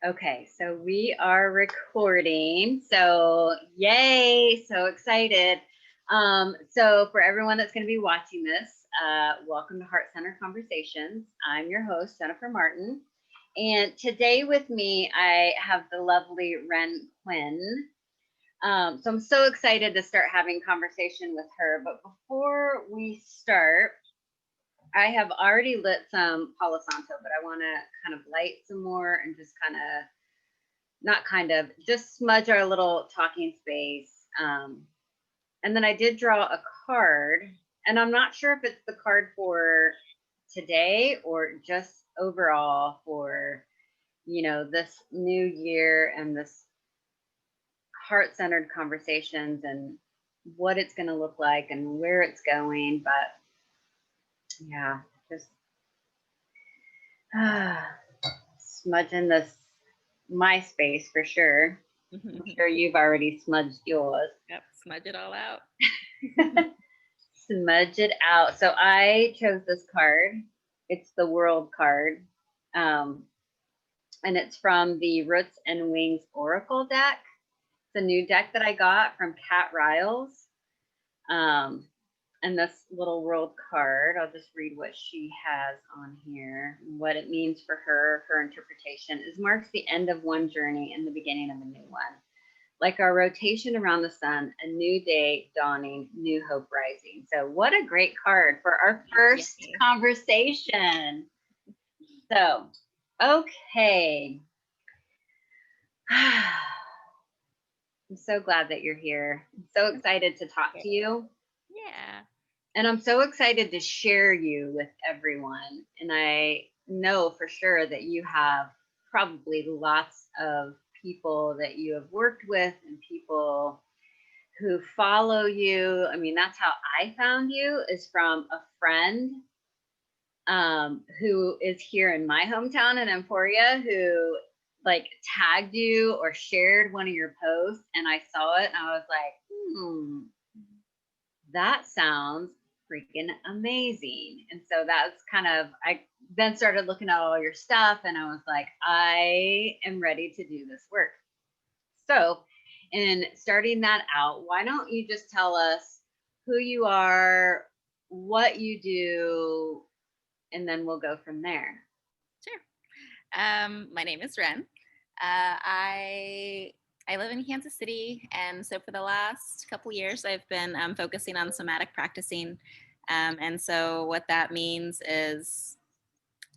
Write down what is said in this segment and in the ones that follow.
Okay, so we are recording. So yay, so excited. So for everyone that's going to be watching this, welcome to Heart Center Conversations. I'm your host, Jennifer Martin. And today with me, I have the lovely Wren Quinn. So I'm so excited to start having conversation with her. But before we start, I have already lit some Palo Santo, but I want to kind of light some more and just just smudge our little talking space. And then I did draw a card, and I'm not sure if it's the card for today or just overall for, this new year and this heart-centered conversations and what it's going to look like and where it's going. But yeah, just smudging this my space for sure. I'm sure you've already smudged yours. Yep, smudge it all out. Smudge it out. So I chose this card. It's the World card. And it's from the Roots and Wings Oracle deck. It's a new deck that I got from Kat Riles. And this little World card, I'll just read what she has on here. What it means for her interpretation is marks the end of one journey and the beginning of a new one. Like our rotation around the sun, a new day dawning, new hope rising. So what a great card for our first conversation. So, okay. I'm so glad that you're here. I'm so excited to talk to you. Yeah. And I'm so excited to share you with everyone. And I know for sure that you have probably lots of people that you have worked with and people who follow you. I mean, that's how I found you, is from a friend who is here in my hometown in Emporia, who like tagged you or shared one of your posts, and I saw it and I was like, that sounds freaking amazing. And so that's I then started looking at all your stuff and I was like, I am ready to do this work. So in starting that out, why don't you just tell us who you are, what you do, and then we'll go from there. Sure. My name is Wren. I live in Kansas City, and so for the last couple years, I've been focusing on somatic practicing. And so what that means is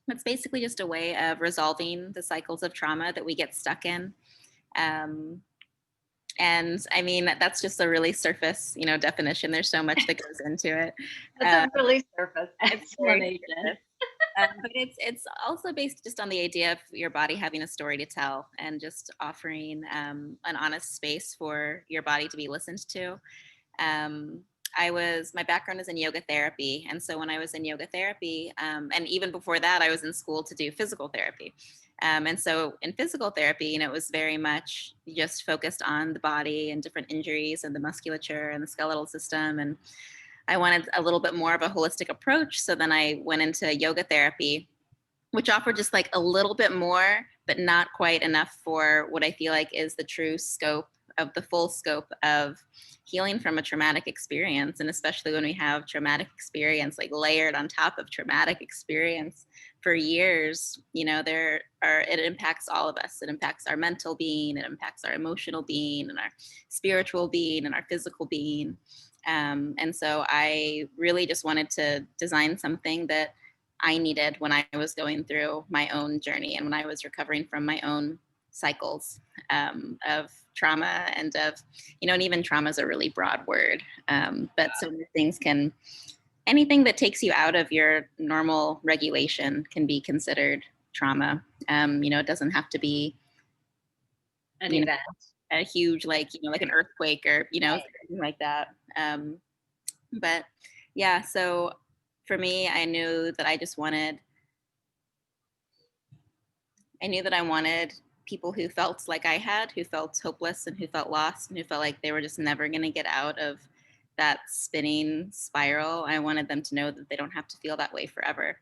it's basically just a way of resolving the cycles of trauma that we get stuck in. And I mean, that's just a really surface, definition. There's so much that goes into it. That's a really surface explanation. But it's also based just on the idea of your body having a story to tell and just offering an honest space for your body to be listened to. My background is in yoga therapy. And so when I was in yoga therapy, and even before that, I was in school to do physical therapy. And so in physical therapy, it was very much just focused on the body and different injuries and the musculature and the skeletal system. And I wanted a little bit more of a holistic approach. So then I went into yoga therapy, which offered just like a little bit more, but not quite enough for what I feel like is the true scope of the full scope of healing from a traumatic experience. And especially when we have traumatic experience like layered on top of traumatic experience for years, it impacts all of us. It impacts our mental being, it impacts our emotional being and our spiritual being and our physical being. And so I really just wanted to design something that I needed when I was going through my own journey and when I was recovering from my own cycles of trauma and and even trauma is a really broad word. But so many things anything that takes you out of your normal regulation can be considered trauma. It doesn't have to be an event. A huge, like an earthquake or, right. Something like that. But yeah, so for me, I knew that I wanted people who felt like I had, who felt hopeless and who felt lost and who felt like they were just never going to get out of that spinning spiral. I wanted them to know that they don't have to feel that way forever.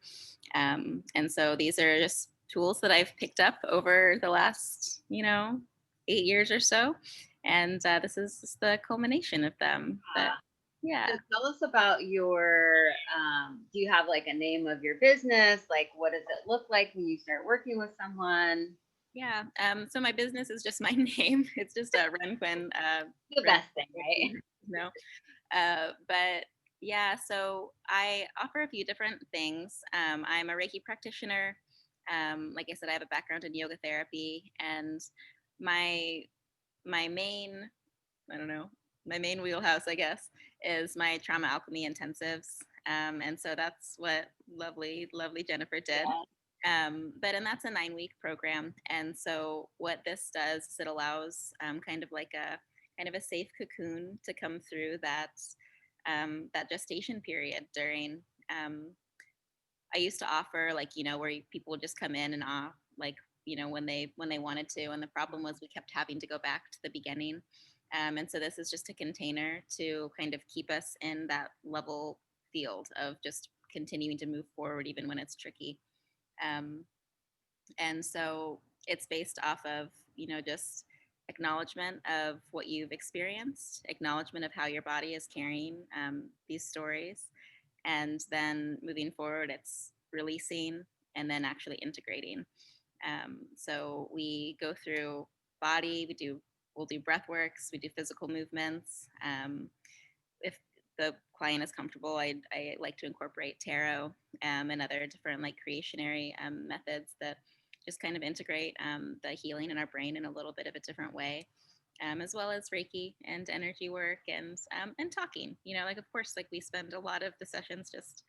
And so these are just tools that I've picked up over the last, 8 years or so. And this is the culmination of them. But So yeah. tell us about your, do you have like a name of your business? Like, what does it look like when you start working with someone? Yeah. So my business is just my name. It's just a Wren Quinn. The Wren, best thing, right? no. But yeah, so I offer a few different things. I'm a Reiki practitioner. Like I said, I have a background in yoga therapy, and my my main, I don't know, my main wheelhouse, I guess, is my trauma alchemy intensives. And so that's what lovely Jennifer did. Yeah. And that's a 9-week program. And so what this does is it allows kind of a safe cocoon to come through that gestation period during. I used to offer where people would just come in and off when they wanted to, and the problem was we kept having to go back to the beginning. And so this is just a container to kind of keep us in that level field of just continuing to move forward even when it's tricky. Um, and so it's based off of just acknowledgement of what you've experienced, acknowledgement of how your body is carrying these stories, and then moving forward it's releasing and then actually integrating. So we go through body, we'll do breath works, we do physical movements. If the client is comfortable, I like to incorporate tarot and other different creationary methods that just kind of integrate the healing in our brain in a little bit of a different way, as well as Reiki and energy work and talking. Of course, we spend a lot of the sessions just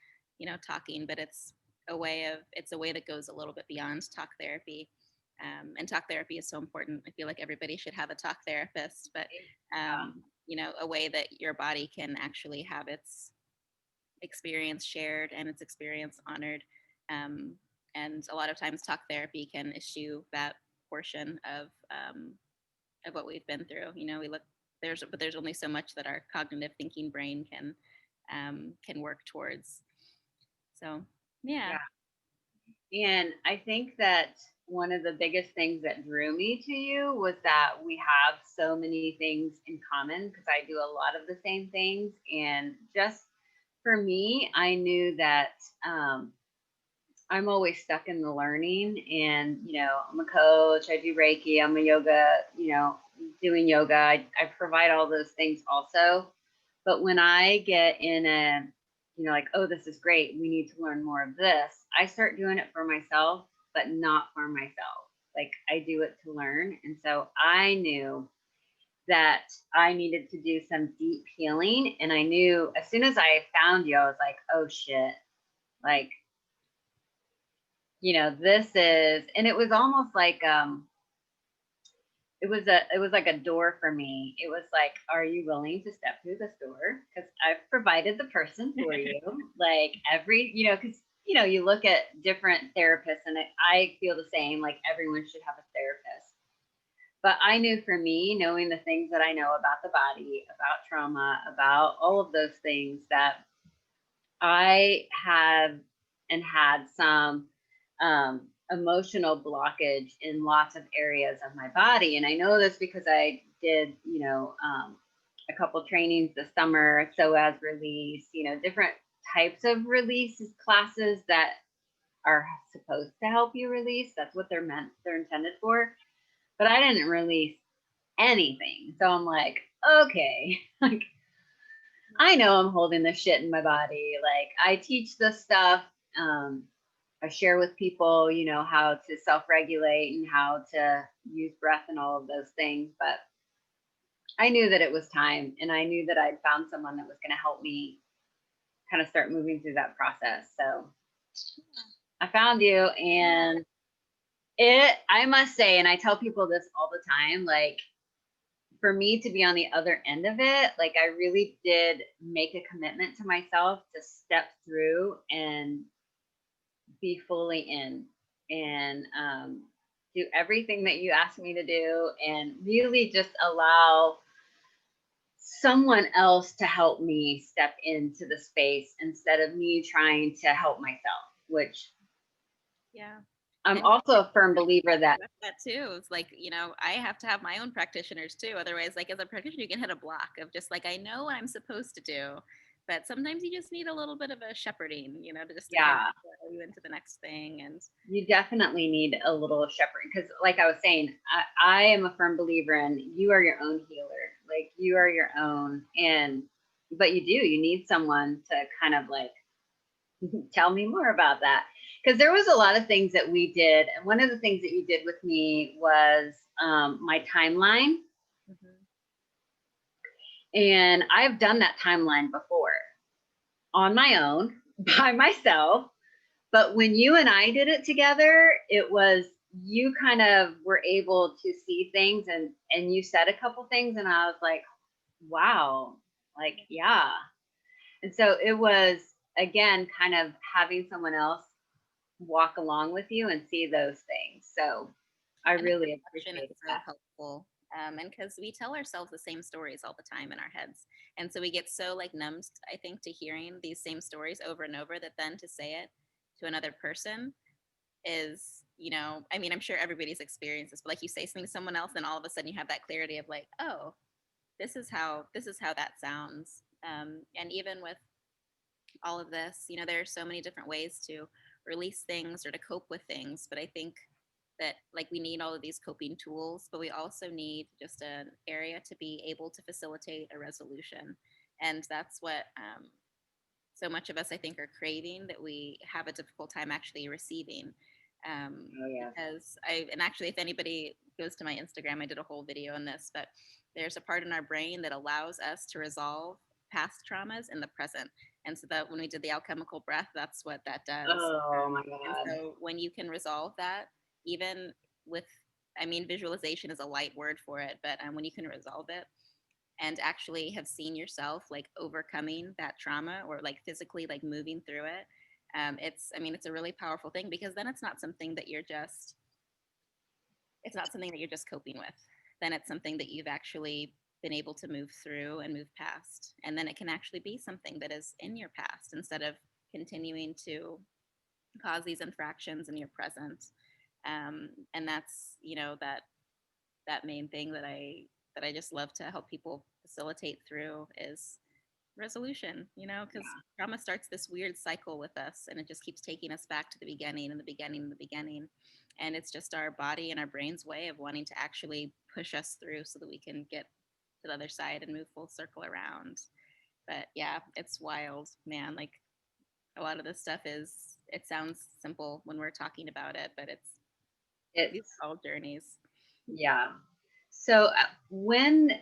talking, but it's a way that goes a little bit beyond talk therapy. And talk therapy is so important. I feel like everybody should have a talk therapist, but a way that your body can actually have its experience shared and its experience honored. And a lot of times, talk therapy can eschew that portion of what we've been through. We look but there's only so much that our cognitive thinking brain can work towards. So yeah. And I think that one of the biggest things that drew me to you was that we have so many things in common because I do a lot of the same things. And just for me, I knew that I'm always stuck in the learning. And, I'm a coach, I do Reiki, I'm a yoga, doing yoga. I provide all those things also. But when I get in oh, this is great, we need to learn more of this, I start doing it for myself, but not for myself. Like I do it to learn. And so I knew that I needed to do some deep healing. And I knew as soon as I found you, I was like, oh shit, like, this is, and it was almost like, it was like a door for me. It was like, are you willing to step through this door? Because I've provided the person for you. Like every, because you look at different therapists, and I feel the same. Like everyone should have a therapist. But I knew for me, knowing the things that I know about the body, about trauma, about all of those things, that I have and had some emotional blockage in lots of areas of my body. And I know this because I did, a couple trainings this summer. So as release, different types of release classes that are supposed to help you release. That's what they're intended for. But I didn't release anything. So I'm like, okay, like I know I'm holding this shit in my body. Like I teach this stuff. I share with people, how to self-regulate and how to use breath and all of those things. But I knew that it was time, and I knew that I'd found someone that was going to help me kind of start moving through that process. So I found you, and I must say, and I tell people this all the time, like for me to be on the other end of it, like I really did make a commitment to myself to step through and be fully in, and do everything that you asked me to do, and really just allow someone else to help me step into the space instead of me trying to help myself, which Yeah. I'm And also a firm believer that, that too. It's like, I have to have my own practitioners too. Otherwise, like as a practitioner, you can hit a block of just like, I know what I'm supposed to do, but sometimes you just need a little bit of a shepherding, to kind of yeah, throw you into the next thing. And you definitely need a little shepherding because, like I was saying, I am a firm believer in you are your own healer. Like you are your own, but you need someone to kind of like tell me more about that. Because there was a lot of things that we did. And one of the things that you did with me was my timeline. Mhm. And I've done that timeline before on my own by myself. But when you and I did it together, it was you kind of were able to see things and you said a couple things and I was like, wow, like yeah. And so it was again kind of having someone else walk along with you and see those things. So I And the really reflection appreciate is so that. helpful. And because we tell ourselves the same stories all the time in our heads. And so we get so like numbed, I think, to hearing these same stories over and over that then to say it to another person is, I mean, I'm sure everybody's experienced this, but like you say something to someone else, and all of a sudden you have that clarity of like, oh, this is how that sounds. And even with all of this, there are so many different ways to release things or to cope with things. But I think that like we need all of these coping tools, but we also need just an area to be able to facilitate a resolution. And that's what so much of us, I think, are craving that we have a difficult time actually receiving. Oh yeah. Because and actually, if anybody goes to my Instagram, I did a whole video on this, but there's a part in our brain that allows us to resolve past traumas in the present. And so that when we did the alchemical breath, that's what that does. Oh my And God. so when you can resolve that, even with, I mean, visualization is a light word for it, but when you can resolve it, and actually have seen yourself like overcoming that trauma or like physically like moving through it, it's a really powerful thing because then it's not something that you're just coping with. Then it's something that you've actually been able to move through and move past, and then it can actually be something that is in your past instead of continuing to cause these infractions in your present. And that's that main thing that I just love to help people facilitate through is resolution, because trauma starts this weird cycle with us and it just keeps taking us back to the beginning and the beginning and the beginning. And it's just our body and our brain's way of wanting to actually push us through so that we can get to the other side and move full circle around. But yeah, it's wild, man. Like a lot of this stuff it sounds simple when we're talking about it, but these It's are all journeys. yeah. So when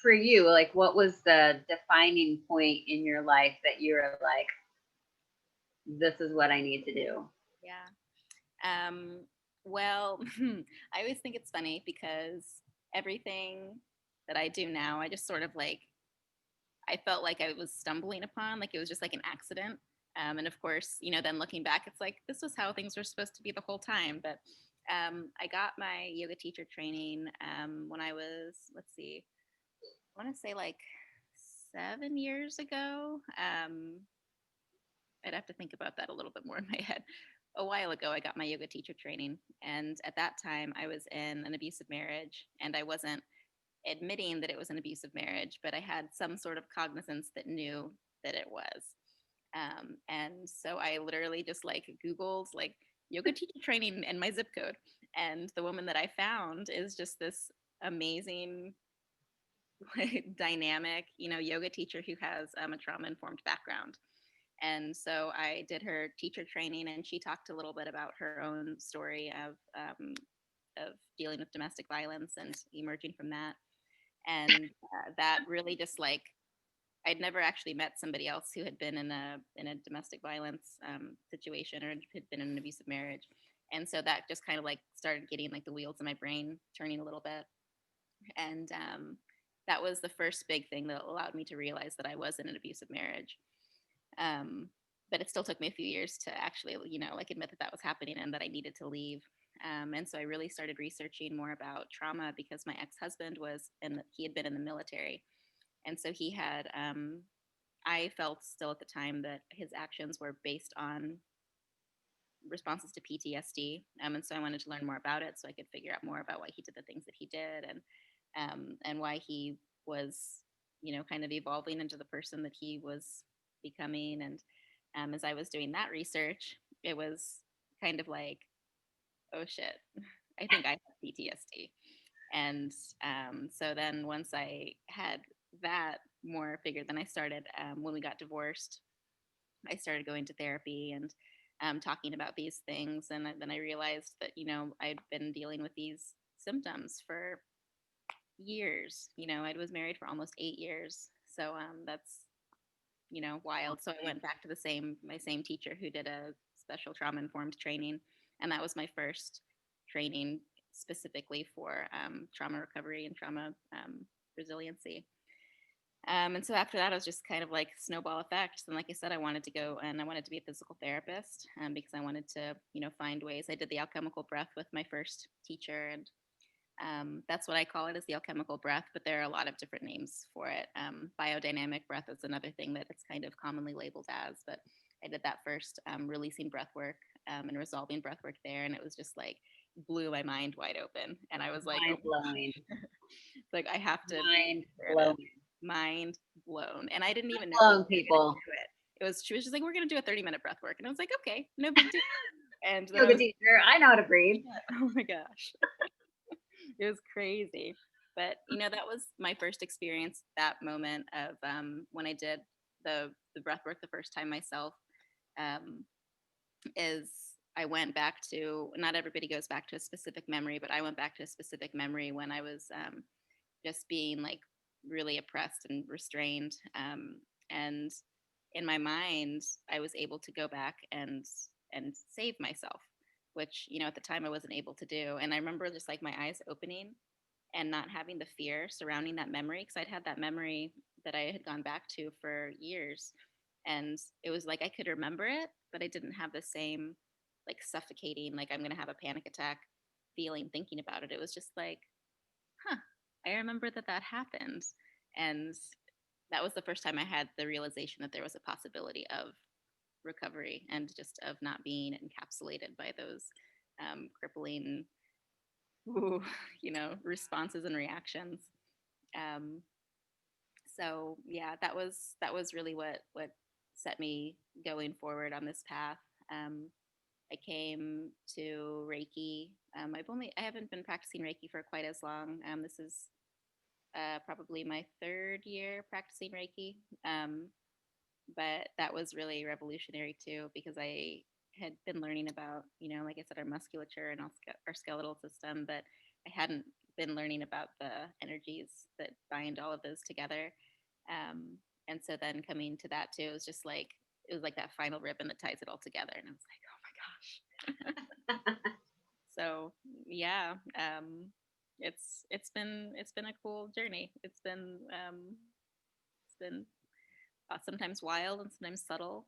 for you, like what was the defining point in your life that you were like, this is what I need to do? Yeah. Well, I always think it's funny because everything that I do now, I just sort of like, I felt like I was stumbling upon, like it was just like an accident. And of course, then looking back, it's like, this was how things were supposed to be the whole time. But I got my yoga teacher training when I was, let's see, I want to say like 7 years ago. I'd have to think about that a little bit more in my head. A while ago, I got my yoga teacher training. And at that time, I was in an abusive marriage. And I wasn't admitting that it was an abusive marriage, but I had some sort of cognizance that knew that it was. And so I literally just like Googled like yoga teacher training and my zip code. And the woman that I found is just this amazing, dynamic, yoga teacher who has a trauma informed background. And so I did her teacher training, and she talked a little bit about her own story of dealing with domestic violence and emerging from that. And that really just like I'd never actually met somebody else who had been in a domestic violence situation or had been in an abusive marriage. And so that just kind of like started getting like the wheels in my brain turning a little bit. And that was the first big thing that allowed me to realize that I was in an abusive marriage. Um, but it still took me a few years to actually, like admit that that was happening and that I needed to leave. And so I really started researching more about trauma because my ex-husband he had been in the military. And so he had, I felt still at the time that his actions were based on responses to PTSD. And so I wanted to learn more about it so I could figure out more about why he did the things that he did, and why he was, kind of evolving into the person that he was becoming. And as I was doing that research, it was kind of like, oh shit, I think I have PTSD. And so then once I had that more figured, then I started, when we got divorced, I started going to therapy and talking about these things. And then I realized that, I'd been dealing with these symptoms for years. I was married for almost 8 years. So that's, wild. So I went back to my same teacher who did a special trauma informed training. And that was my first training specifically for trauma recovery and trauma resiliency. And so after that, it was just kind of like snowball effect. And like I said, I wanted to go and I wanted to be a physical therapist, because I wanted to, find ways. I did the alchemical breath with my first teacher, and that's what I call it, is the alchemical breath, but there are a lot of different names for it. Biodynamic breath is another thing that it's kind of commonly labeled as, but I did that first, releasing breath work, and resolving breath work there. And it was just like blew my mind wide open. And I was like, Mind oh, blowing. like I have to Mind share this. blowing. Mind blown. And I didn't even know Blown, people. she was just like, we're going to do a 30-minute breath work. And I was like, okay, no big deal. And then Yoga teacher, I know how to breathe. oh my gosh. It was crazy. But that was my first experience, that moment of when I did the breath work the first time myself, um, is I went back to, not everybody goes back to a specific memory, but I went back to a specific memory when I was just being like really oppressed and restrained. And in my mind, I was able to go back and save myself, which at the time I wasn't able to do. And I remember just like my eyes opening and not having the fear surrounding that memory, because I'd had that memory that I had gone back to for years, and it was like I could remember it, but I didn't have the same like suffocating, like I'm going to have a panic attack feeling thinking about it. It was just like, huh, I remember that happened. And that was the first time I had the realization that there was a possibility of recovery and just of not being encapsulated by those crippling, ooh, responses and reactions. Um, so yeah, that was really what set me going forward on this path. Um, I came to Reiki. I haven't been practicing Reiki for quite as long. This is probably my third year practicing Reiki. But that was really revolutionary too, because I had been learning about, like I said, our musculature and our skeletal system, but I hadn't been learning about the energies that bind all of those together. And so then coming to that too, it was like that final ribbon that ties it all together. And I was like, oh my gosh. So yeah, it's been a cool journey. It's been sometimes wild and sometimes subtle,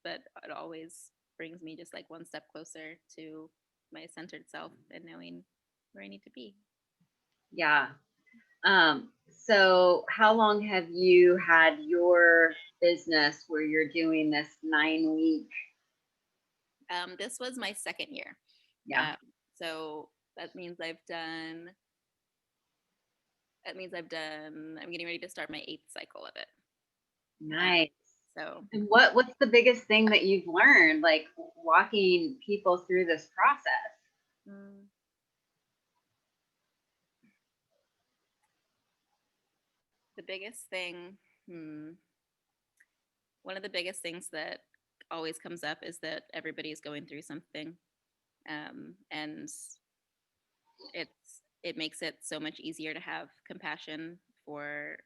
but it always brings me just like one step closer to my centered self and knowing where I need to be. Yeah. So how long have you had your business where you're doing this 9-week? This was my second year. Yeah. So that means I'm getting ready to start my 8th cycle of it. Nice. So And what's the biggest thing that you've learned, like walking people through this process? The biggest thing, one of the biggest things that always comes up is that everybody's going through something, and it makes it so much easier to have compassion for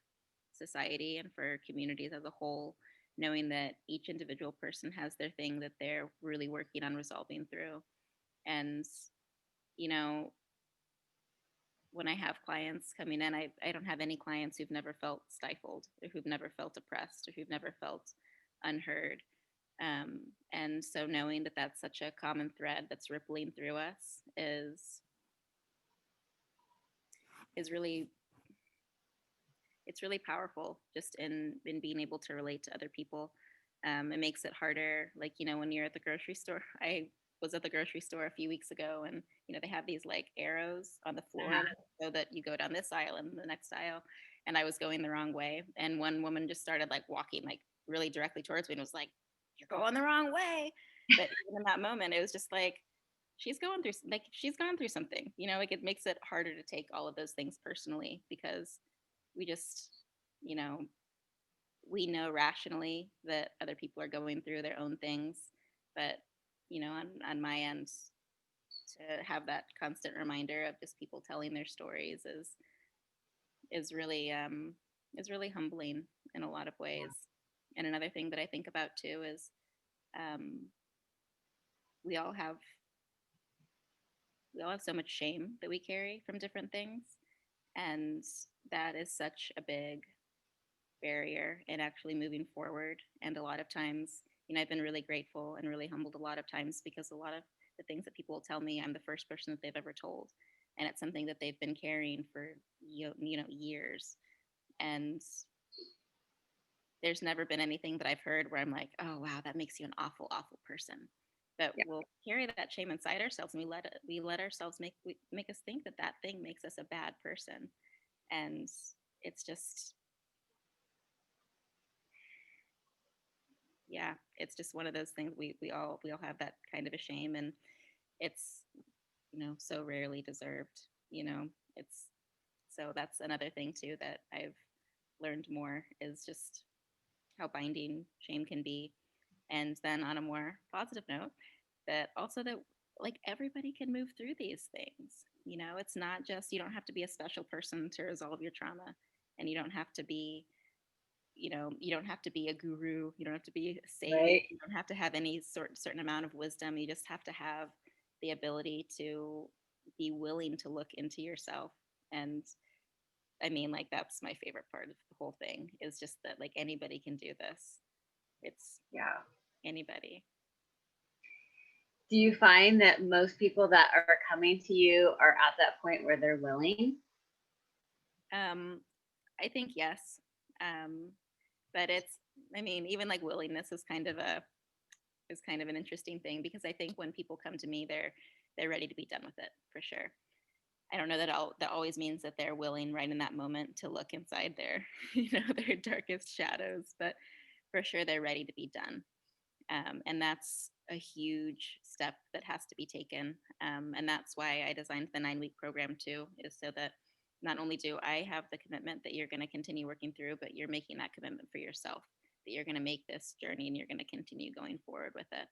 society and for communities as a whole, knowing that each individual person has their thing that they're really working on resolving through. And you know when I have clients coming in, I don't have any clients who've never felt stifled, or who've never felt oppressed, or who've never felt unheard. And so knowing that that's such a common thread that's rippling through us is really, it's really powerful, just in being able to relate to other people. It makes it harder, like when you're at the grocery store. was at the grocery store a few weeks ago, and they have these like arrows on the floor so that you go down this aisle and the next aisle. And I was going the wrong way, and one woman just started like walking like really directly towards me and was like, "You're going the wrong way." But even in that moment, it was just like, she's gone through something, like it makes it harder to take all of those things personally, because we just, you know, we know rationally that other people are going through their own things. But, on my end, to have that constant reminder of just people telling their stories is really humbling in a lot of ways. And another thing that I think about too is, um, we all have so much shame that we carry from different things, and that is such a big barrier in actually moving forward. And a lot of times, I've been really grateful and really humbled a lot of times, because a lot of the things that people will tell me, I'm the first person that they've ever told, and it's something that they've been carrying for years. And there's never been anything that I've heard where I'm like, oh wow, that makes you an awful, awful person. But we'll carry that shame inside ourselves, and we let ourselves make us think that that thing makes us a bad person. And it's just, it's just one of those things. We all have that kind of a shame, and it's, so rarely deserved. It's, so that's another thing too that I've learned more, is just how binding shame can be. And then on a more positive note, that also that like everybody can move through these things. It's not just, you don't have to be a special person to resolve your trauma, and you don't have to be, you don't have to be a guru, you don't have to be a sage, Right. you don't have to have any certain amount of wisdom. You just have to have the ability to be willing to look into yourself. And I mean, like, that's my favorite part of the whole thing, is just that like anybody can do this. It's anybody. Do you find that most people that are coming to you are at that point where they're willing? I think yes. But it's, I mean, even like willingness is kind of an interesting thing, because I think when people come to me, they're ready to be done with it, for sure. I don't know that always means that they're willing right in that moment to look inside their their darkest shadows, but for sure they're ready to be done. And that's a huge step that has to be taken. And that's why I designed the 9-week program too, is so that not only do I have the commitment that you're going to continue working through, but you're making that commitment for yourself, that you're going to make this journey and you're going to continue going forward with it.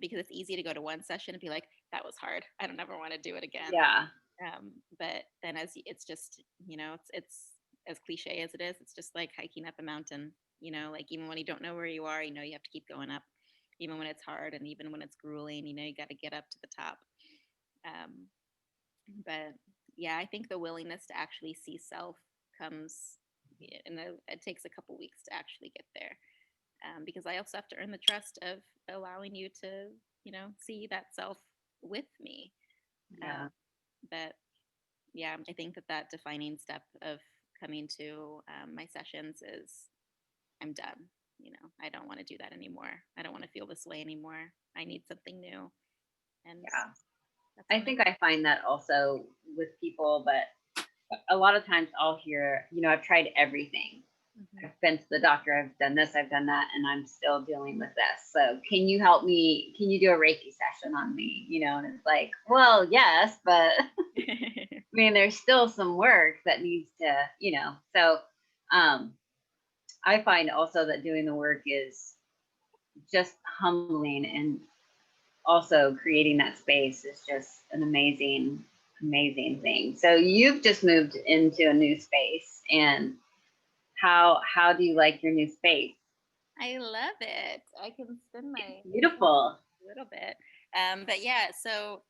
Because it's easy to go to one session and be like, that was hard, I don't ever want to do it again. Yeah. But then it's just, it's as cliche as it is, it's just like hiking up a mountain. Like, even when you don't know where you are, you have to keep going up, even when it's hard, and even when it's grueling, you got to get up to the top. But yeah, I think the willingness to actually see self comes, and it takes a couple weeks to actually get there, because I also have to earn the trust of allowing you to, see that self with me. Yeah. But yeah, I think that defining step of coming to my sessions is, I'm done. I don't want to do that anymore. I don't want to feel this way anymore. I need something new. And Yeah. I think I find that also with people, but a lot of times I'll hear, I've tried everything. Mm-hmm. I've been to the doctor, I've done this, I've done that, and I'm still dealing with this. So can you help me? Can you do a Reiki session on me? And it's like, well, yes, but I mean, there's still some work that needs to, so I find also that doing the work is just humbling, and also creating that space is just an amazing, amazing thing. So you've just moved into a new space, and how do you like your new space? I love it. I can spin my Beautiful. a little bit. But yeah, so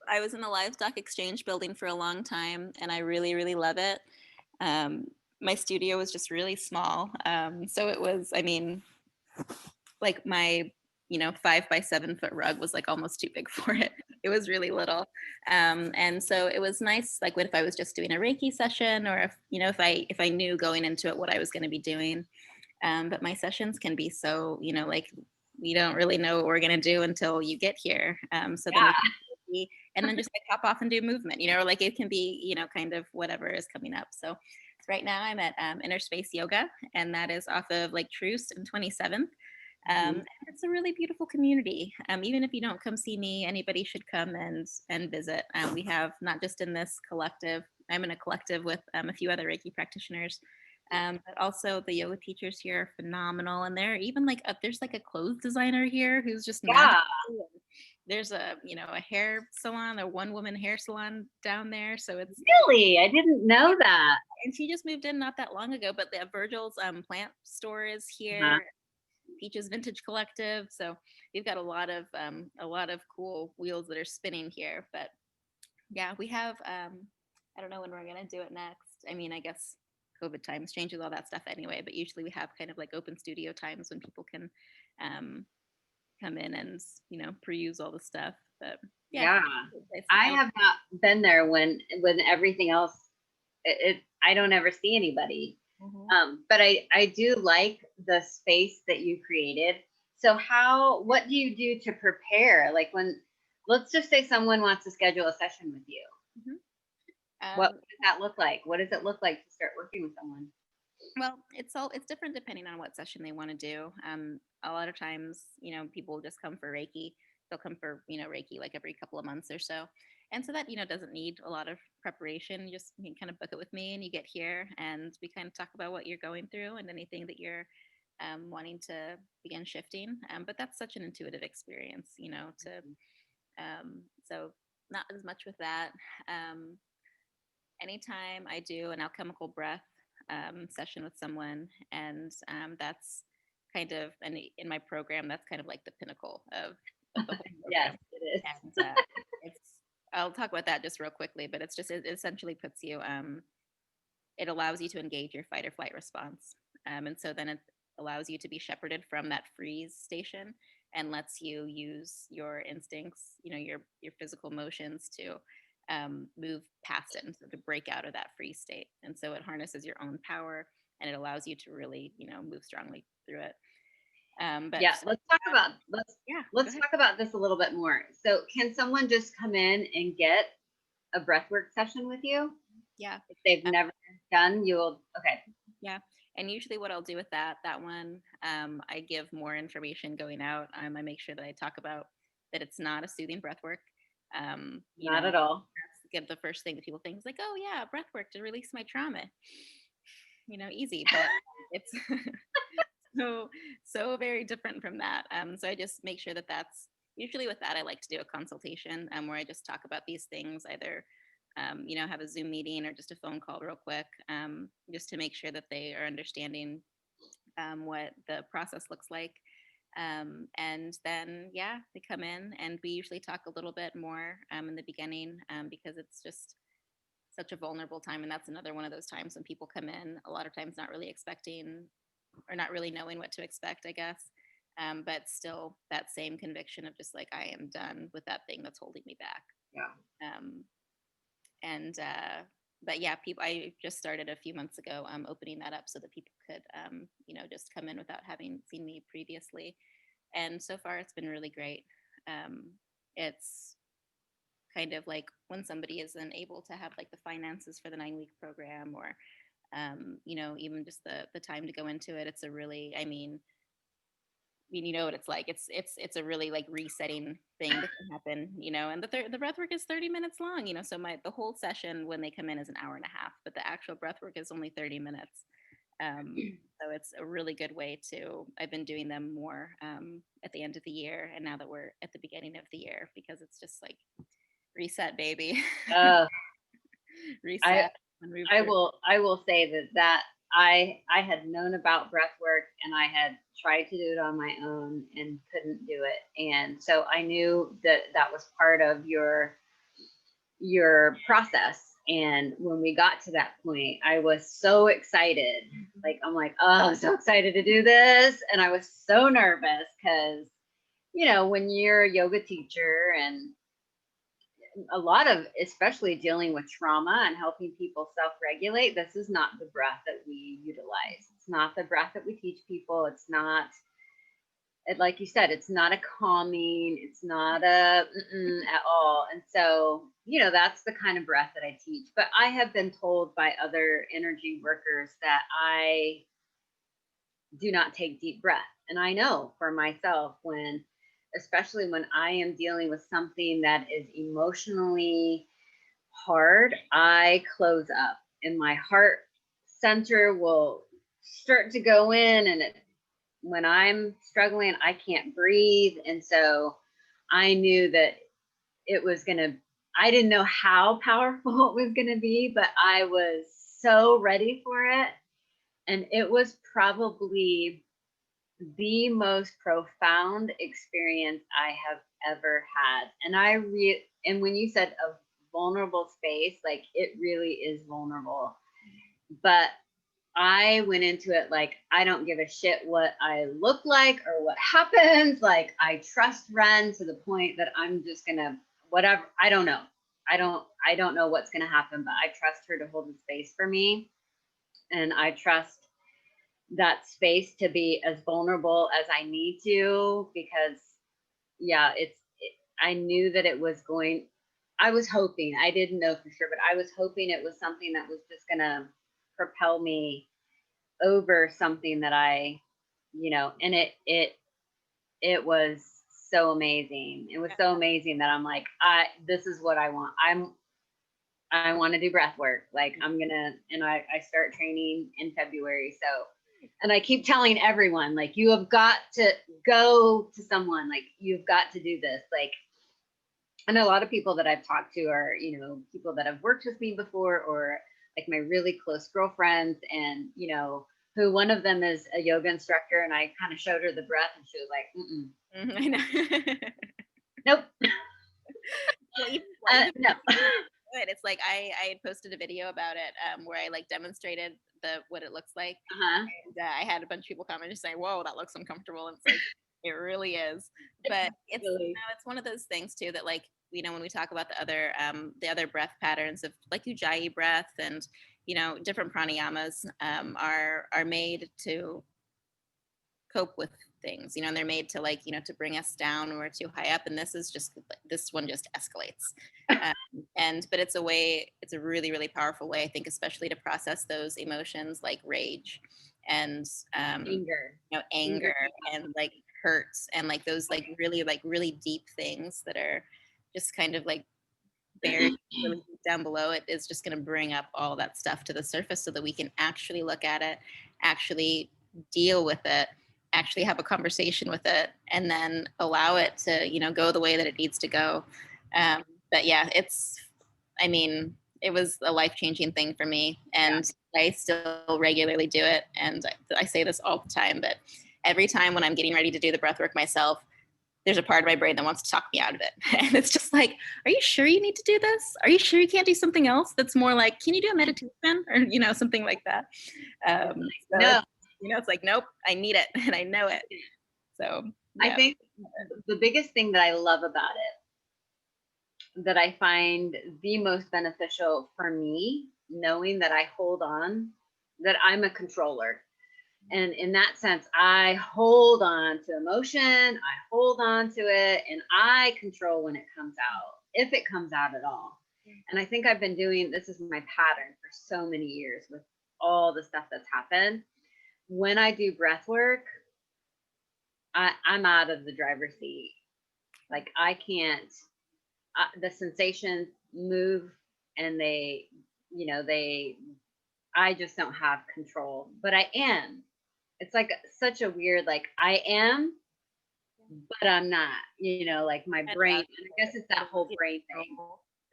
I was in the livestock exchange building for a long time, and I really, really love it. My studio was just really small. So it was, I mean, like my 5 by 7 foot rug was like almost too big for it. It was really little. And so it was nice, like, what if I was just doing a Reiki session, or if I knew going into it what I was going to be doing. But my sessions can be so, like, we don't really know what we're going to do until you get here. So then Yeah. and then just like hop off and do movement, like it can be, kind of whatever is coming up. So right now I'm at Inner Space Yoga, and that is off of like Troost and 27th. And it's a really beautiful community. Even if you don't come see me, anybody should come and visit. We have not just in this collective, I'm in a collective with a few other Reiki practitioners, but also the yoga teachers here are phenomenal. And they're even like, there's like a clothes designer here who's just magical. There's a hair salon, a one woman hair salon down there. So it's really, I didn't know that. And she just moved in not that long ago, but the Virgil's plant store is here. Peaches Vintage Collective. So we've got a lot of cool wheels that are spinning here. But yeah, we have I don't know when we're gonna do it next. I mean, I guess COVID times changes all that stuff anyway, but usually we have kind of like open studio times when people can come in and peruse all the stuff. But yeah. I have not been there when everything else I don't ever see anybody. But I do like the space that you created. So what do you do to prepare? Like let's just say someone wants to schedule a session with you. What does that look like? What does it look like to start working with someone? Well, it's different depending on what session they want to do. A lot of times, people just come for Reiki. They'll come for, Reiki like every couple of months or so. And so that, doesn't need a lot of preparation. You can kind of book it with me and you get here and we kind of talk about what you're going through and anything that you're wanting to begin shifting. But that's such an intuitive experience, so not as much with that. Anytime I do an alchemical breath session with someone, and that's kind of, and in my program, that's kind of like the pinnacle of the whole program. Yes, it is. And I'll talk about that just real quickly, but it essentially puts you, it allows you to engage your fight or flight response. And so then it allows you to be shepherded from that freeze station and lets you use your instincts, your physical motions to move past it and so to break out of that freeze state. And so it harnesses your own power and it allows you to really, move strongly through it. But yeah, let's talk about this a little bit more. So can someone just come in and get a breathwork session with you? Yeah. If they've never done, okay. Yeah. And usually what I'll do with that one, I give more information going out. I make sure that I talk about that it's not a soothing breathwork. Not at all. That's the first thing that people think is like, oh yeah, breathwork to release my trauma. Easy, but it's so very different from that. So I just make sure that that's usually with that. I like to do a consultation where I just talk about these things, either have a Zoom meeting or just a phone call real quick, just to make sure that they are understanding what the process looks like. And then, they come in and we usually talk a little bit more in the beginning because it's just such a vulnerable time. And that's another one of those times when people come in a lot of times not really expecting or not really knowing what to expect, I guess. But still that same conviction of just like, I am done with that thing that's holding me back. Yeah. But yeah, I just started a few months ago opening that up so that people could just come in without having seen me previously, and so far it's been really great. It's kind of like when somebody isn't able to have like the finances for the 9-week program or even just the time to go into it, it's a really, I mean, you know what it's like. It's a really like resetting thing that can happen, and the breath work is 30 minutes long, so the whole session when they come in is an hour and a half, but the actual breath work is only 30 minutes. So it's a really good way I've been doing them more at the end of the year and now that we're at the beginning of the year, because it's just like reset, baby. Reset. I will say that I had known about breath work and I had tried to do it on my own and couldn't do it. And so I knew that was part of your process. And when we got to that point, I was so excited. Like, I'm like, oh, I'm so excited to do this. And I was so nervous because, when you're a yoga teacher and a lot of, especially dealing with trauma and helping people self-regulate, this is not the breath that we utilize. It's not the breath that we teach people. It's not, like you said, it's not a calming, it's not a at all. And so, that's the kind of breath that I teach. But I have been told by other energy workers that I do not take deep breath. And I know for myself, especially when I am dealing with something that is emotionally hard, I close up and my heart center will start to go in. And when I'm struggling, I can't breathe. And so I knew that I didn't know how powerful it was going to be, but I was so ready for it. And it was probably the most profound experience I have ever had. And when you said a vulnerable space, like it really is vulnerable. But I went into it like I don't give a shit what I look like or what happens. Like I trust Wren to the point that I'm just gonna whatever. I don't know. I don't know what's gonna happen, but I trust her to hold the space for me. And I trust that space to be as vulnerable as I need to, because yeah, I knew that I was hoping, I didn't know for sure, but I was hoping it was something that was just gonna propel me over something that and it was so amazing. It was so amazing that I'm like, this is what I want. I want to do breath work. Like and I start training in February. So, and I keep telling everyone, like, you have got to go to someone, like, you've got to do this. Like, and a lot of people that I've talked to are, people that have worked with me before, or like my really close girlfriends, and, who one of them is a yoga instructor. And I kind of showed her the breath and she was like, I know. nope. Well, No. Good. It's like I had posted a video about it where I like demonstrated what it looks like. Uh-huh. And I had a bunch of people comment and say, "Whoa, that looks uncomfortable." And it's like it really is. But it's Really. it's one of those things too that like when we talk about the other breath patterns of like ujjayi breath and different pranayamas are made to cope with things, and they're made to like to bring us down when we're too high up, and this one just escalates. But it's a really, really powerful way, I think, especially to process those emotions like rage and anger and like hurts and like those like really deep things that are just kind of like buried really deep down below. It is just going to bring up all that stuff to the surface so that we can actually look at it, actually deal with it, actually have a conversation with it, and then allow it to go the way that it needs to go. But yeah, it was a life-changing thing for me, and I still regularly do it. And I say this all the time, but every time when I'm getting ready to do the breath work myself, there's a part of my brain that wants to talk me out of it. And it's just like, are you sure you need to do this? Are you sure you can't do something else that's more like, can you do a meditation or, something like that? No. It's like, nope, I need it and I know it. So yeah. I think the biggest thing that I love about it, that I find the most beneficial for me, knowing that I hold on, that I'm a controller. And in that sense, I hold on to emotion, I hold on to it, and I control when it comes out, if it comes out at all. And I think I've been doing this is my pattern for so many years with all the stuff that's happened. When I do breath work, I'm out of the driver's seat. Like I can't, the sensations move and I just don't have control, but I am. It's like such a weird, like I am, but I'm not, like my brain. I guess it's that whole brain thing.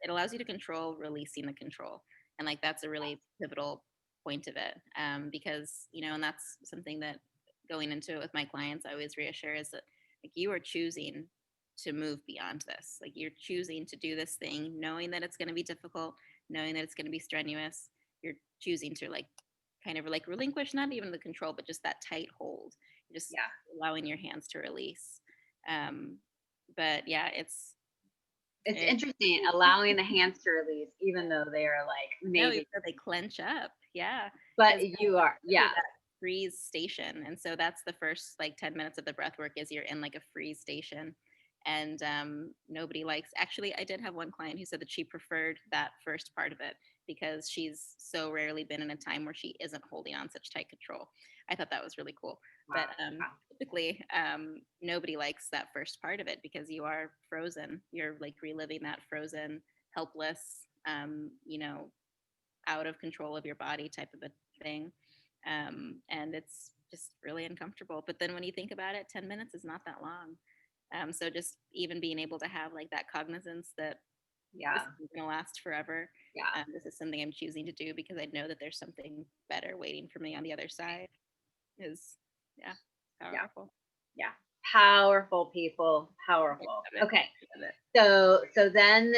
It allows you to control releasing the control. And like, that's a really pivotal point of it. Because, and that's something that going into it with my clients, I always reassure is that like you are choosing to move beyond this. Like you're choosing to do this thing, knowing that it's going to be difficult, knowing that it's going to be strenuous. You're choosing to like kind of like relinquish, not even the control, but just that tight hold. You're just allowing your hands to release. But yeah, it's interesting allowing the hands to release, even though they are like maybe they clench up. Yeah. But you are, freeze station. And so that's the first like 10 minutes of the breath work is you're in like a freeze station. And nobody likes, actually, I did have one client who said that she preferred that first part of it because she's so rarely been in a time where she isn't holding on such tight control. I thought that was really cool. Wow. But typically, nobody likes that first part of it because you are frozen. You're like reliving that frozen, helpless, you know, out of control of your body type of a thing. And it's just really uncomfortable. But then when you think about it, 10 minutes is not that long. So just even being able to have like that cognizance that Yeah. this isn't going to last forever. Yeah. This is something I'm choosing to do because I know that there's something better waiting for me on the other side is, yeah, powerful. Yeah. Powerful people. I Powerful. love it. Okay. I love it. So then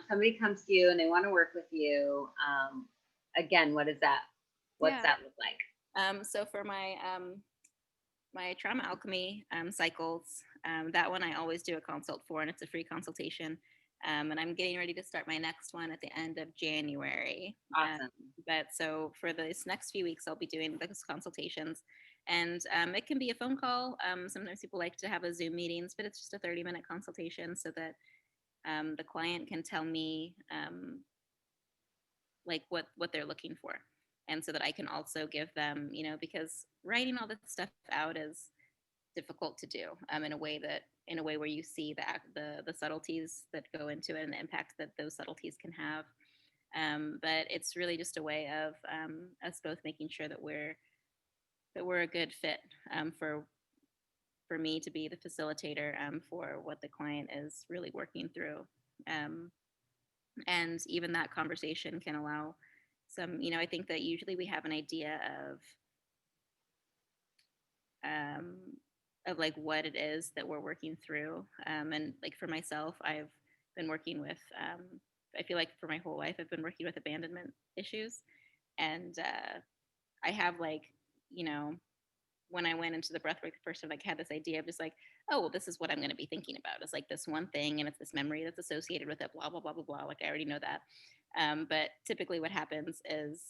somebody comes to you and they want to work with you. Again, what is that? What's Yeah. that look like? So for my trauma alchemy cycles, that one I always do a consult for, and it's a free consultation. And I'm getting ready to start my next one at the end of January. Awesome. But so for this next few weeks, I'll be doing those consultations. And it can be a phone call. Sometimes people like to have a Zoom meetings, but it's just a 30-minute consultation so that the client can tell me like what they're looking for, and so that I can also give them, you know, because writing all this stuff out is difficult to do in a way where you see the subtleties that go into it and the impact that those subtleties can have. But it's really just a way of us both making sure that we're a good fit for me to be the facilitator for what the client is really working through. Um, and even that conversation can allow some, you know, I think that usually we have an idea um, of like what it is that we're working through. And like for myself, I've been working with, I feel like for my whole life, I've been working with abandonment issues. And I have like, you know, when I went into the breathwork the first time, like had this idea of just like, oh, well, this is what I'm going to be thinking about. It's like this one thing, and it's this memory that's associated with it. Blah blah blah blah blah. Like I already know that. But typically, what happens is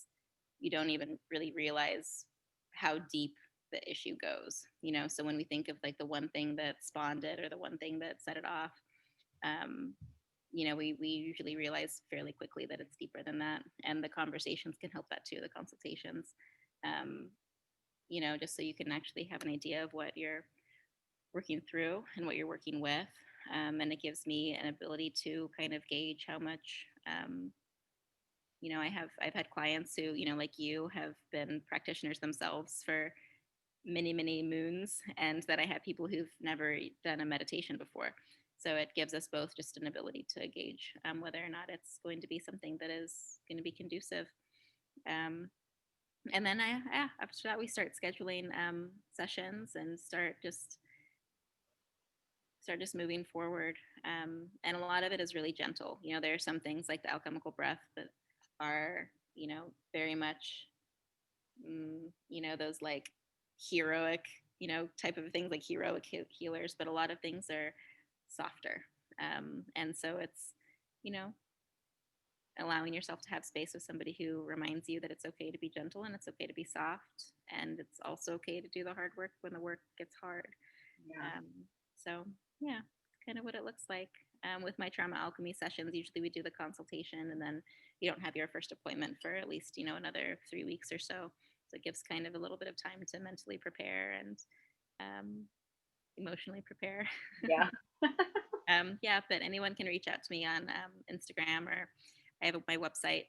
you don't even really realize how deep the issue goes. You know, so when we think of like the one thing that spawned it or the one thing that set it off, um, you know, we usually realize fairly quickly that it's deeper than that, and the conversations can help that too. The consultations. Um, you know, just so you can actually have an idea of what you're working through and what you're working with. And it gives me an ability to kind of gauge how much, you know, I've had clients who, you know, like you have been practitioners themselves for many, many moons, and that I have people who've never done a meditation before. So it gives us both just an ability to gauge whether or not it's going to be something that is going to be conducive. And then after that we start scheduling sessions and start just moving forward. And a lot of it is really gentle. You know, there are some things like the alchemical breath that are, you know, very much you know, those like heroic, you know, type of things, like heroic healers, but a lot of things are softer. And so it's, you know, allowing yourself to have space with somebody who reminds you that it's okay to be gentle and it's okay to be soft, and it's also okay to do the hard work when the work gets hard. Yeah. So yeah, kind of what it looks like. With my trauma alchemy sessions, usually we do the consultation, and then you don't have your first appointment for at least, you know, another 3 weeks or so. So it gives kind of a little bit of time to mentally prepare and emotionally prepare. Yeah. Yeah, but anyone can reach out to me on Instagram, or I have my website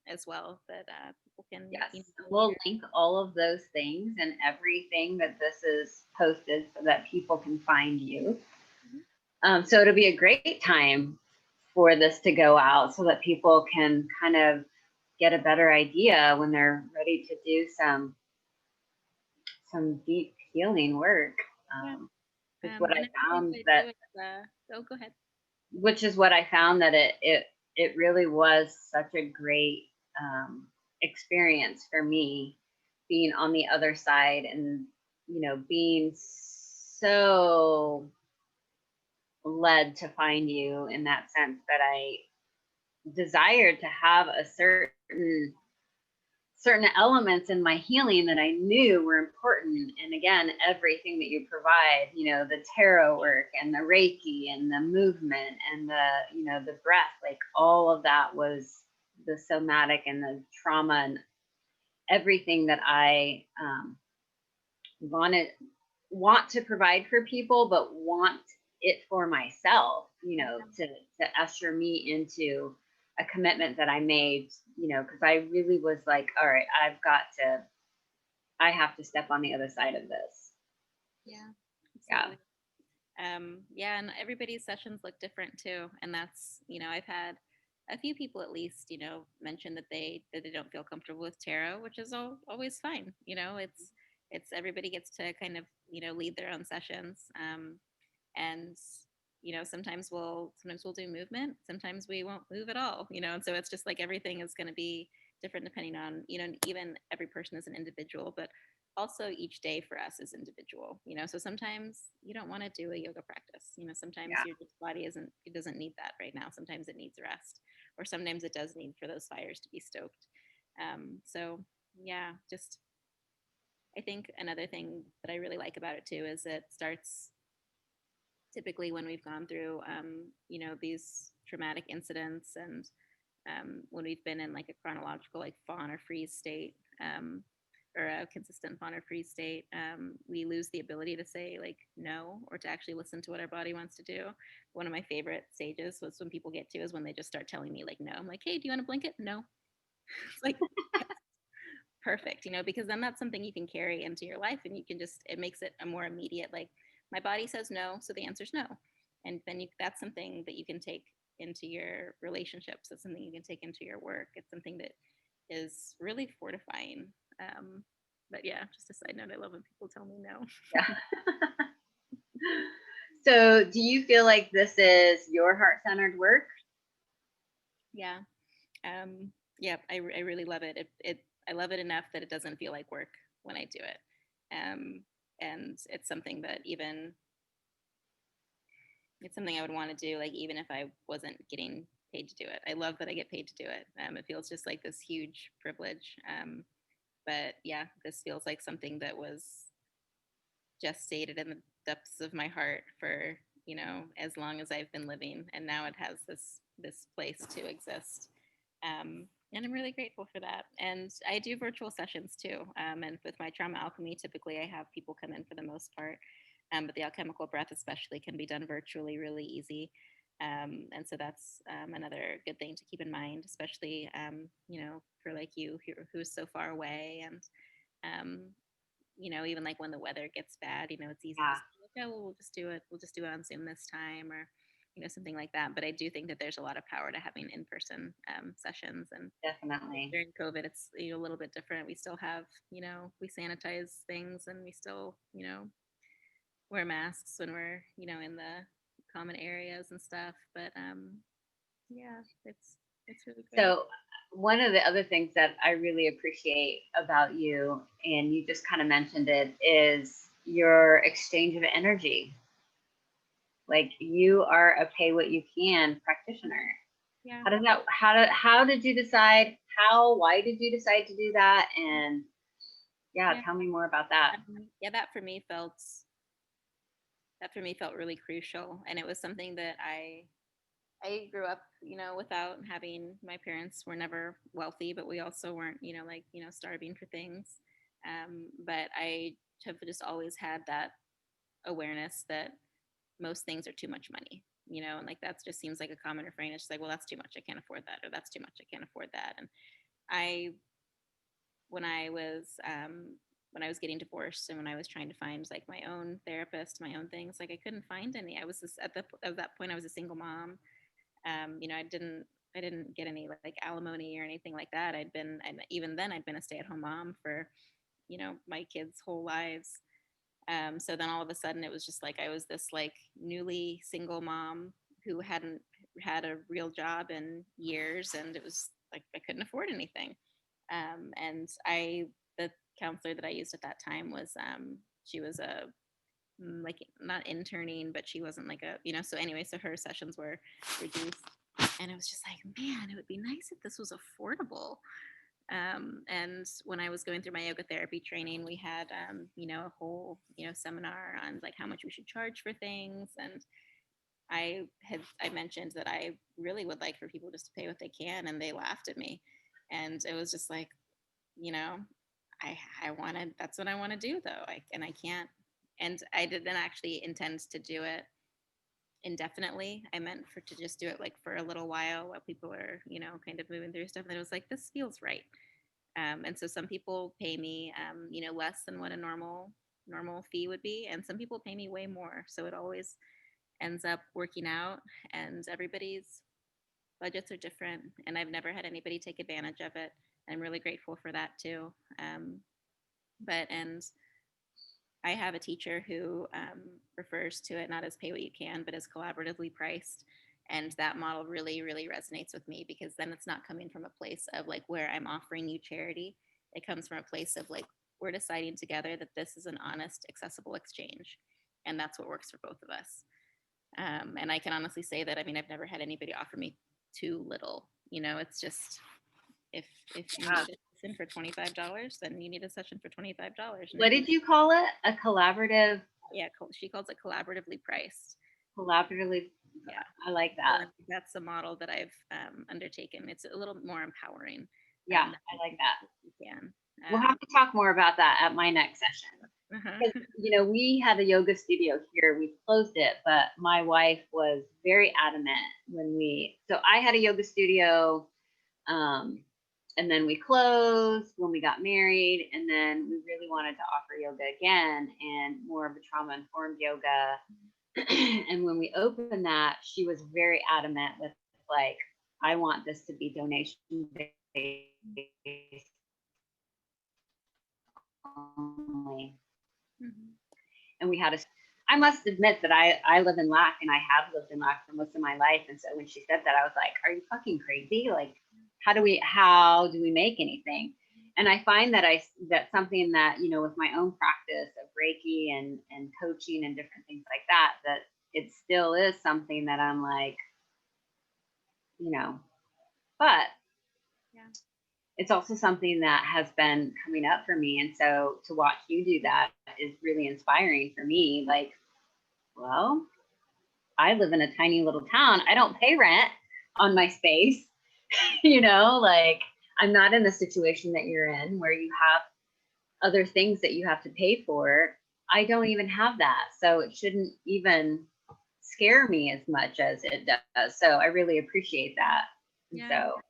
as well that people can. Yes. You know, We'll link all of those things and everything that this is posted so that people can find you. So it'll be a great time for this to go out so that people can kind of get a better idea when they're ready to do some deep healing work. yeah. Is what I And found everything I that, do is, oh, go ahead. which is what I found that it really was such a great experience for me being on the other side and being so led to find you in that sense that I desired to have a certain certain elements in my healing that I knew were important. And again, everything that you provide, the tarot work and the Reiki and the movement and the breath, like all of that was the somatic and the trauma and everything that I want to provide for people, but want it for myself, to usher me into a commitment that I made, because I really was like, all right, I have to step on the other side of this. Yeah, Yeah. absolutely. Yeah, and everybody's sessions look different too. And that's, I've had a few people at least, mention that they don't feel comfortable with tarot, which is always fine. It's everybody gets to kind of, lead their own sessions. And sometimes we'll do movement, sometimes we won't move at all, and so it's just like everything is going to be different depending on, even every person is an individual, but also each day for us is individual, so sometimes you don't want to do a yoga practice, sometimes Yeah. your body it doesn't need that right now, sometimes it needs rest, or sometimes it does need for those fires to be stoked. So yeah, just I think another thing that I really like about it too is it starts typically when we've gone through these traumatic incidents, and when we've been in like a chronological like fawn or freeze state, or a consistent fawn or freeze state, we lose the ability to say like no, or to actually listen to what our body wants to do. One of my favorite stages was when people get to is when they just start telling me like no. I'm like, hey, do you want a blanket? No. It's like, yes, perfect, because then that's something you can carry into your life, and you can just, it makes it a more immediate, like, my body says no, so the answer's no. And then that's something that you can take into your relationships. It's something you can take into your work. It's something that is really fortifying. But yeah, just a side note, I love when people tell me no. Yeah. So do you feel like this is your heart-centered work? Yeah. Yeah, I really love it. I love it enough that it doesn't feel like work when I do it. And it's something that it's something I would want to do, like, even if I wasn't getting paid to do it. I love that I get paid to do it. It feels just like this huge privilege. But yeah, this feels like something that was just stated in the depths of my heart for, as long as I've been living. And now it has this place to exist. And I'm really grateful for that. And I do virtual sessions too. And with my trauma alchemy, typically I have people come in for the most part. But the alchemical breath, especially, can be done virtually really easy. And so that's another good thing to keep in mind, especially, for like you who's so far away. And, even like when the weather gets bad, it's easy to Yeah, say, like, oh, well, we'll just do it. We'll just do it on Zoom this time, or, something like that. But I do think that there's a lot of power to having in-person sessions. And definitely. during COVID, it's a little bit different. We still have, we sanitize things, and we still, wear masks when we're, in the common areas and stuff. But yeah, it's really great. So one of the other things that I really appreciate about you, and you just kind of mentioned it, is your exchange of energy. Like you are a pay what you can practitioner. Yeah. How did you decide? Why did you decide to do that? And yeah, Yeah. tell me more about that. Yeah, that for me felt really crucial, and it was something that I grew up, without having. My parents were never wealthy, but we also weren't, like, starving for things. But I have just always had that awareness that most things are too much money, and like that just seems like a common refrain. It's just like, well, that's too much, I can't afford that, or that's too much, I can't afford that. And I, when I was getting divorced, and when I was trying to find like my own therapist, my own things, like I couldn't find any. I was just at that point I was a single mom. I didn't get any like alimony or anything like that. And even then I'd been a stay-at-home mom for, my kids' whole lives. So then all of a sudden it was just like I was this like newly single mom who hadn't had a real job in years, and it was like I couldn't afford anything. And the counselor that I used at that time was, she was a like not interning, but she wasn't like a, so anyway, so her sessions were reduced. And it was just like, man, it would be nice if this was affordable. And when I was going through my yoga therapy training, we had, a whole, seminar on like how much we should charge for things. And I mentioned that I really would like for people just to pay what they can, and they laughed at me. And it was just like, you know, I wanted, that's what I want to do though. I can't, and I didn't actually intend to do it indefinitely. I meant to just do it like for a little while people are, kind of moving through stuff. And it was like, this feels right. And so some people pay me, less than what a normal fee would be, and some people pay me way more. So it always ends up working out, and everybody's budgets are different. And I've never had anybody take advantage of it. I'm really grateful for that too. And I have a teacher who refers to it not as pay what you can, but as collaboratively priced. And that model really, really resonates with me, because then it's not coming from a place of like where I'm offering you charity. It comes from a place of like, we're deciding together that this is an honest, accessible exchange. And that's what works for both of us. And I can honestly say that, I've never had anybody offer me too little. It's just, if you need a session for $25, then you need a session for $25. What did you call it? A collaborative? Yeah, she calls it collaboratively priced. Collaboratively. Yeah, I like that. So that's the model that I've undertaken. It's a little more empowering. Yeah, I like that. You can. We'll have to talk more about that at my next session. We had a yoga studio here. We closed it, but my wife was very adamant so I had a yoga studio, and then we closed when we got married, and then we really wanted to offer yoga again, and more of a trauma-informed yoga. And when we opened that, she was very adamant with like, I want this to be donation based only. And I must admit that I live in lack, and I have lived in lack for most of my life. And so when she said that, I was like, are you fucking crazy? Like, how do we make anything? And I find that that's something that, with my own practice of Reiki and coaching and different things like that it still is something that I'm like, but yeah, it's also something that has been coming up for me. And so to watch you do that is really inspiring for me. Like, well, I live in a tiny little town. I don't pay rent on my space. Like, I'm not in the situation that you're in where you have other things that you have to pay for. I don't even have that. So it shouldn't even scare me as much as it does. So I really appreciate that. Yeah. So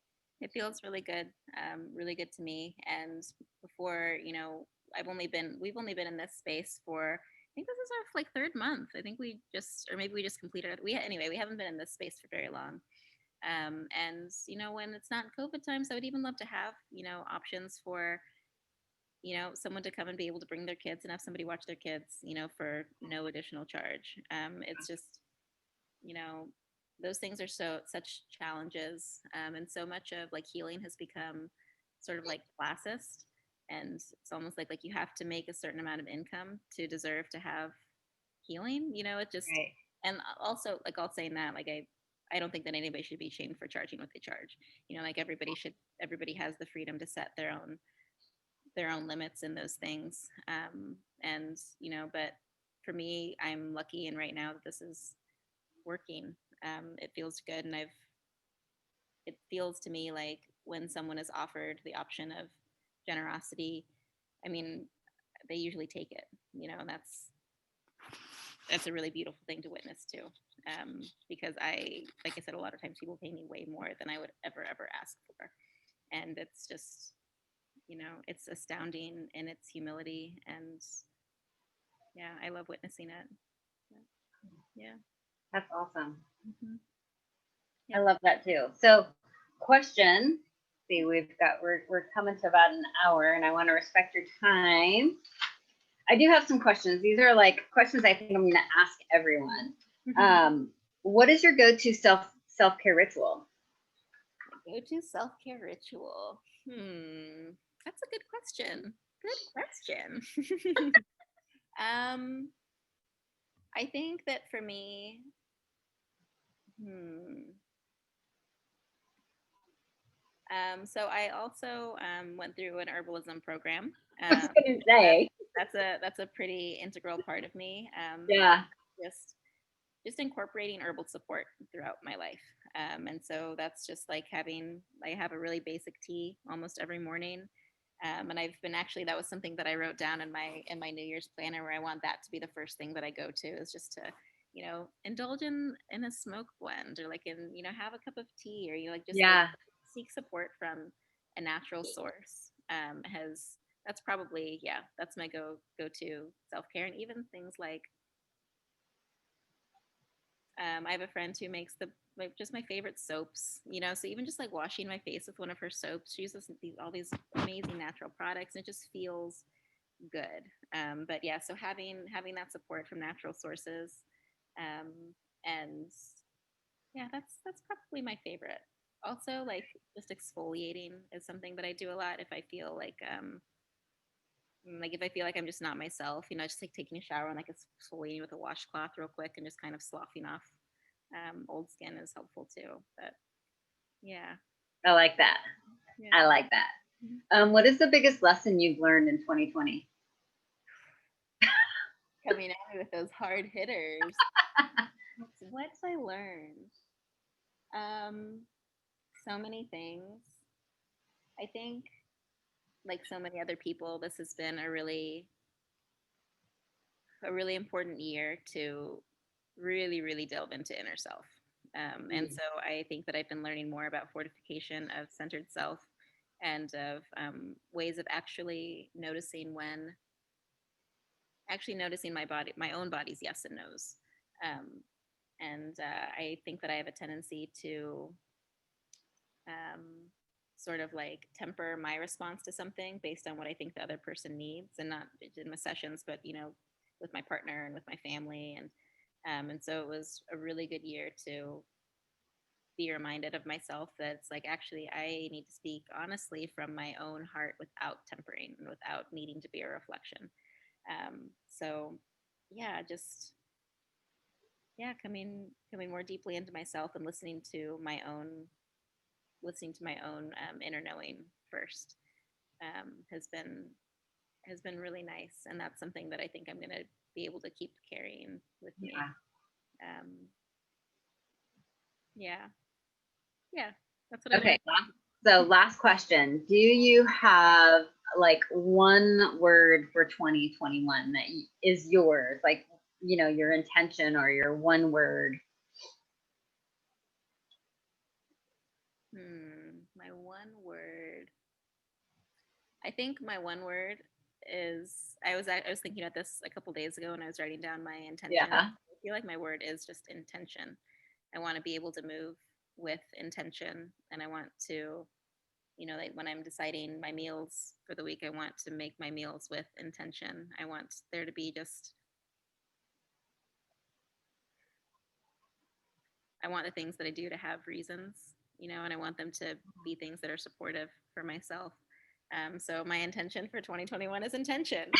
it feels really good to me. And before, we've only been in this space for, I think this is our like third month. I think we just completed it. We haven't been in this space for very long. And when it's not COVID times, I would even love to have, options for, someone to come and be able to bring their kids and have somebody watch their kids, for no additional charge. It's just, those things are such challenges. And so much of like healing has become sort of like classist. And it's almost like you have to make a certain amount of income to deserve to have healing, it just, right. And also like all saying that, like I don't think that anybody should be shamed for charging what they charge. Like everybody has the freedom to set their own limits in those things. And but for me, I'm lucky, and right now that this is working. It feels good, and it feels to me like when someone is offered the option of generosity, they usually take it, and that's a really beautiful thing to witness too. Because like I said, a lot of times people pay me way more than I would ever ask for. And it's just, it's astounding in its humility. And yeah, I love witnessing it. Yeah. That's awesome. Mm-hmm. I love that too. So question, see, we're coming to about an hour, and I want to respect your time. I do have some questions. These are like questions I think I'm going to ask everyone. What is your go-to self-care ritual? Go-to self-care ritual. That's a good question. I think that for me, So I also went through an herbalism program. I was Um, gonna say, that's a pretty integral part of me. yeah, Just just incorporating herbal support throughout my life. And so that's just like I have a really basic tea almost every morning. And I've been actually, that was something that I wrote down in my New Year's planner, where I want that to be the first thing that I go to, is just to, indulge in a smoke blend, or like have a cup of tea, or like just like yeah. seek support from a natural source. That's probably, yeah, that's my go to self-care. And even things like, I have a friend who makes like just my favorite soaps, So even just like washing my face with one of her soaps, she uses all these amazing natural products, and it just feels good. But yeah, so having that support from natural sources, um, and yeah, that's probably my favorite. Also, like just exfoliating is something that I do a lot if I feel like if I feel like I'm just not myself, just like taking a shower and like exfoliating with a washcloth real quick and just kind of sloughing off old skin is helpful too. But yeah, I like that. I yeah. like that. What is the biggest lesson you've learned in 2020? Coming at me with those hard hitters. What's I learned? Um, so many things. I think, like so many other people, this has been a really important year to really, really delve into inner self. And Mm, so I think that I've been learning more about fortification of centered self, and of ways of actually noticing my body, my own body's yes and no's. Um, and I think that I have a tendency to um, sort of like temper my response to something based on what I think the other person needs, and not in my sessions, but with my partner and with my family, and so it was a really good year to be reminded of myself that it's like, actually, I need to speak honestly from my own heart without tempering and without needing to be a reflection. So yeah, just yeah, coming more deeply into myself and listening to my own inner knowing first, has been really nice, and that's something that I think I'm going to be able to keep carrying with me. yeah. Um, yeah, yeah, that's what I learned. Okay. So last question. Do you have like one word for 2021 that is yours? Like, your intention or your one word? My one word. I think my one word is, I was thinking about this a couple days ago when I was writing down my intention. Yeah. I feel like my word is just intention. I want to be able to move with intention, and I want to, like when I'm deciding my meals for the week, I want to make my meals with intention. I want there to be just, I want the things that I do to have reasons, and I want them to be things that are supportive for myself. So my intention for 2021 is intention.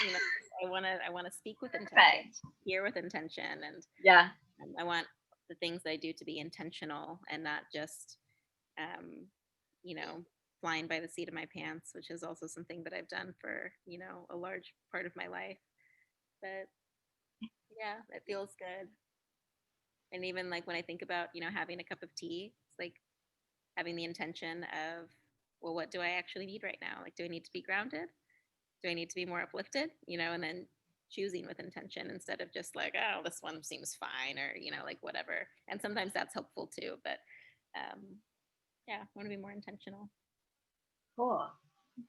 I want to speak with intention, Perfect. hear with intention, and Yeah. I want the things that I do to be intentional, and not just, um, you know, flying by the seat of my pants, which is also something that I've done for, a large part of my life. But yeah, it feels good. And even like when I think about, having a cup of tea, it's like having the intention of, well, what do I actually need right now? Like, do I need to be grounded? Do I need to be more uplifted? And then choosing with intention, instead of just like, oh, this one seems fine, or, like whatever. And sometimes that's helpful too. But um, yeah, I want to be more intentional. Cool.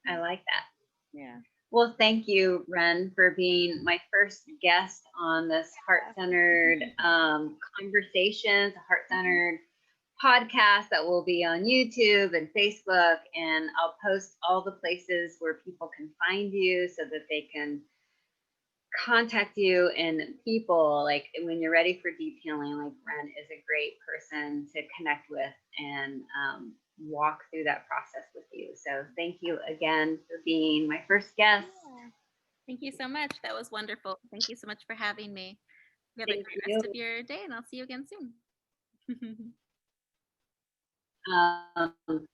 I Mhm. like that. Yeah. Well, thank you, Wren, for being my first guest on this heart-centered conversations, heart-centered podcast that will be on YouTube and Facebook. And I'll post all the places where people can find you so that they can contact you. And people, like when you're ready for deep healing, like Wren is a great person to connect with and walk through that process with you. So thank you again for being my first guest. Yeah. Thank you so much. That was wonderful. Thank you so much for having me. You have a Thank great rest you. of your day, and I'll see you again soon. Um,